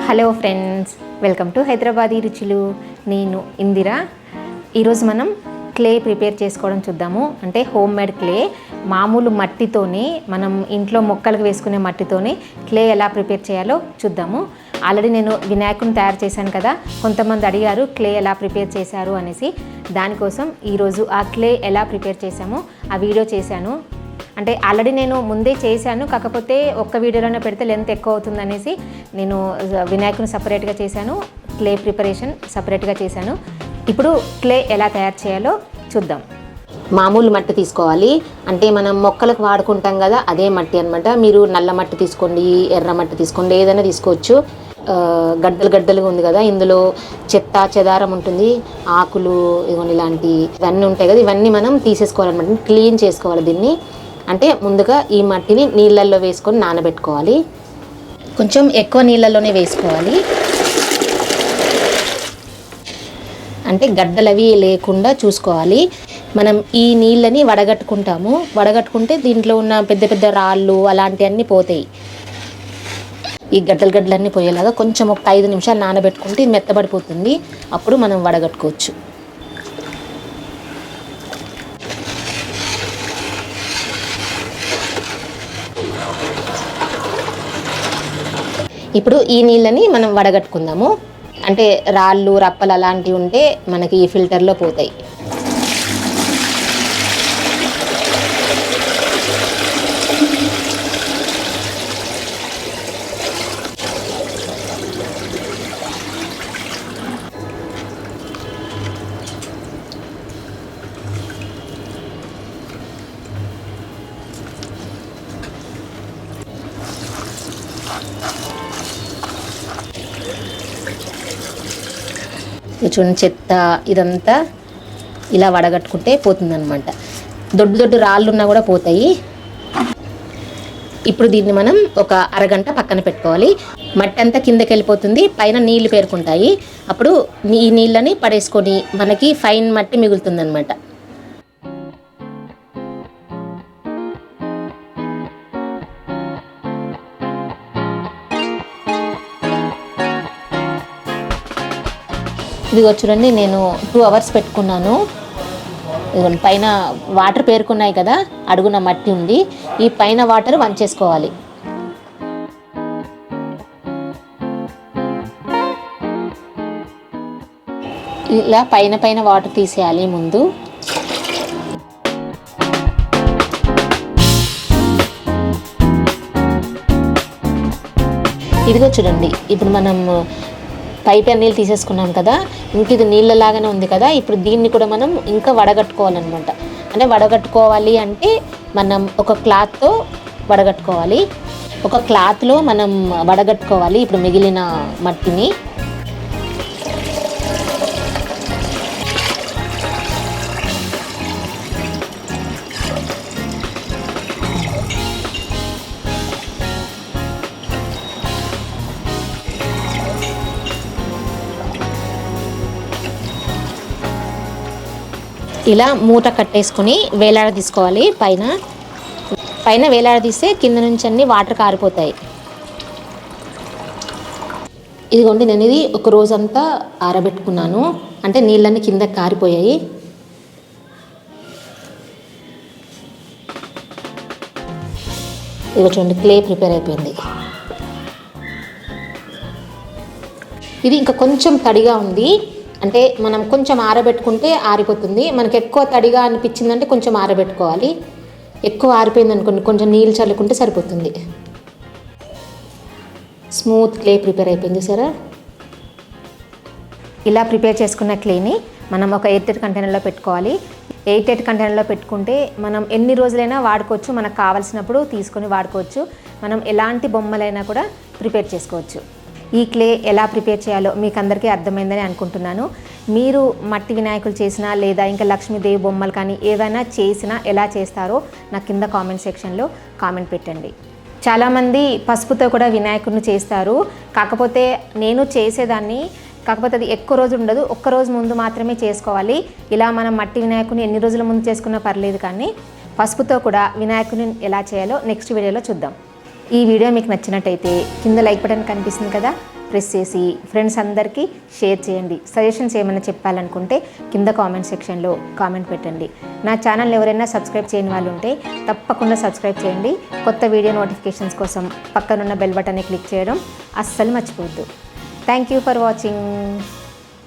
Hello friends, welcome to Hyderabadi రుచులు. నేను ఇందిరా. ఈరోజు మనం క్లే ప్రిపేర్ చేసుకోవడం చూద్దాము. అంటే హోమ్ మేడ్ క్లే, మామూలు మట్టితోనే, మనం ఇంట్లో మొక్కలకు వేసుకునే మట్టితోనే క్లే ఎలా ప్రిపేర్ చేయాలో చూద్దాము. ఆల్రెడీ నేను వినాయకుని తయారు చేశాను కదా, కొంతమంది అడిగారు క్లే ఎలా ప్రిపేర్ చేశారు అనేసి. దానికోసం ఈరోజు ఆ క్లే ఎలా ప్రిపేర్ చేశామో ఆ వీడియో చేశాను. అంటే ఆల్రెడీ నేను ముందే చేశాను, కాకపోతే ఒక్క వీడియోలోనే పెడితే లెంత్ ఎక్కువ అవుతుంది అనేసి నేను వినాయకుని సపరేట్గా చేశాను, క్లే ప్రిపరేషన్ సపరేట్గా చేశాను. ఇప్పుడు క్లే ఎలా తయారు చేయాలో చూద్దాం. మామూలు మట్టి తీసుకోవాలి, అంటే మనం మొక్కలకు వాడుకుంటాం కదా అదే మట్టి అనమాట. మీరు నల్ల మట్టి తీసుకోండి, ఎర్ర మట్టి తీసుకోండి, ఏదైనా తీసుకోవచ్చు. గడ్డలు గడ్డలుగా ఉంది కదా, ఇందులో చెత్త చెదారం ఉంటుంది, ఆకులు ఇవన్నీ ఉంటాయి కదా, ఇవన్నీ మనం తీసేసుకోవాలన్నమాట. క్లీన్ చేసుకోవాలి దీన్ని. అంటే ముందుగా ఈ మట్టిని నీళ్ళల్లో వేసుకొని నానబెట్టుకోవాలి. కొంచెం ఎక్కువ నీళ్ళల్లోనే వేసుకోవాలి, అంటే గడ్డలవి లేకుండా చూసుకోవాలి. మనం ఈ నీళ్ళని వడగట్టుకుంటే దీంట్లో ఉన్న పెద్ద పెద్ద రాళ్ళు అలాంటివన్నీ పోతాయి. ఈ గడ్డలన్నీ పోయేలాగా కొంచెం ఒక 5 నిమిషాలు నానబెట్టుకుంటే ఇది మెత్తబడిపోతుంది. అప్పుడు మనం వడగట్టుకోవచ్చు. ఇప్పుడు ఈ నీళ్ళని మనం వడగట్టుకుందాము. అంటే రాళ్ళు రప్పలు అలాంటివి ఉంటే మనకి ఈ ఫిల్టర్లో పోతాయి. చూడండి, చెత్త ఇదంతా ఇలా వడగట్టుకుంటే పోతుందన్నమాట. దొడ్డు రాళ్ళు ఉన్నా కూడా పోతాయి. ఇప్పుడు దీన్ని మనం ఒక అరగంట పక్కన పెట్టుకోవాలి. మట్టి అంతా కిందకి వెళ్ళిపోతుంది, పైన నీళ్లు పేరుకుంటాయి. అప్పుడు ఈ నీళ్ళని పడేసుకొని మనకి ఫైన్ మట్టి మిగులుతుందన్నమాట. ఇదిగో చూడండి, నేను 2 అవర్స్ పెట్టుకున్నాను. ఇదిగోండి, పైన వాటర్ పేరుకున్నాయి కదా, అడుగున మట్టి ఉంది. ఈ పైన వాటర్ వంచేసుకోవాలి. ఇలా పైన వాటర్ తీసేయాలి ముందు. ఇదిగో చూడండి, ఇప్పుడు మనం పైప్ నీళ్ళు తీసేసుకున్నాం కదా, ఇంక ఇది నీళ్ళలాగానే ఉంది కదా. ఇప్పుడు దీన్ని కూడా మనం ఇంకా వడగట్టుకోవాలన్నమాట. అంటే వడగట్టుకోవాలి అంటే మనం ఒక క్లాత్తో వడగట్టుకోవాలి. ఒక క్లాత్లో మనం వడగట్టుకోవాలి ఇప్పుడు మిగిలిన మట్టిని. ఇలా మూట కట్టేసుకొని వేలాడదీసుకోవాలి. పైన వేలాడదీస్తే కింద నుంచి అన్ని వాటర్ కారిపోతాయి. ఇదిగోండి, నేను ఇది ఒక రోజంతా ఆరబెట్టుకున్నాను. అంటే నీళ్ళన్నీ కింద కారిపోయాయి. ఇదిగో చూడండి, క్లే ప్రిపేర్ అయిపోయింది. ఇది ఇంకా కొంచెం తడిగా ఉంది, అంటే మనం కొంచెం ఆరబెట్టుకుంటే ఆరిపోతుంది. మనకి ఎక్కువ తడిగా అనిపించిందంటే కొంచెం ఆరబెట్టుకోవాలి. ఎక్కువ ఆరిపోయింది అనుకోండి, కొంచెం నీళ్ళు చల్లుకుంటే సరిపోతుంది. స్మూత్ క్లే ప్రిపేర్ అయిపోయింది సరే. ఇలా ప్రిపేర్ చేసుకున్న క్లేని మనం ఒక ఎయిర్టైట్ కంటైనర్లో పెట్టుకోవాలి. ఎయిర్టైట్ కంటైనర్లో పెట్టుకుంటే మనం ఎన్ని రోజులైనా వాడుకోవచ్చు. మనకు కావాల్సినప్పుడు తీసుకొని వాడుకోవచ్చు. మనం ఎలాంటి బొమ్మలైనా కూడా ప్రిపేర్ చేసుకోవచ్చు. ఈ క్లే ఎలా ప్రిపేర్ చేయాలో మీకు అందరికీ అర్థమైందని అనుకుంటున్నాను. మీరు మట్టి వినాయకులు చేసినా లేదా ఇంకా లక్ష్మీదేవి బొమ్మలు కానీ ఏవైనా చేసినా ఎలా చేస్తారో నాకు కింద కామెంట్ సెక్షన్లో కామెంట్ పెట్టండి. చాలామంది పసుపుతో కూడా వినాయకుడిని చేస్తారు. కాకపోతే నేను చేసేదాన్ని, కాకపోతే అది ఎక్కువ రోజు ఉండదు, ఒక్కరోజు ముందు మాత్రమే చేసుకోవాలి. ఇలా మనం మట్టి వినాయకుని ఎన్ని రోజుల ముందు చేసుకున్నా పర్లేదు, కానీ పసుపుతో కూడా వినాయకుని ఎలా చేయాలో నెక్స్ట్ వీడియోలో చూద్దాం. ఈ వీడియో మీకు నచ్చినట్టయితే కింద లైక్ బటన్ కనిపిస్తుంది కదా, ప్రెస్ చేసి ఫ్రెండ్స్ అందరికీ షేర్ చేయండి. సజెషన్స్ ఏమైనా చెప్పాలనుకుంటే కింద కామెంట్ సెక్షన్లో కామెంట్ పెట్టండి. నా ఛానల్ ఎవరైనా సబ్స్క్రైబ్ చేయని వాళ్ళు ఉంటే తప్పకుండా సబ్స్క్రైబ్ చేయండి. కొత్త వీడియో నోటిఫికేషన్స్ కోసం పక్కనున్న బెల్ బటన్ని క్లిక్ చేయడం అస్సలు మర్చిపోవద్దు. Thank you for watching.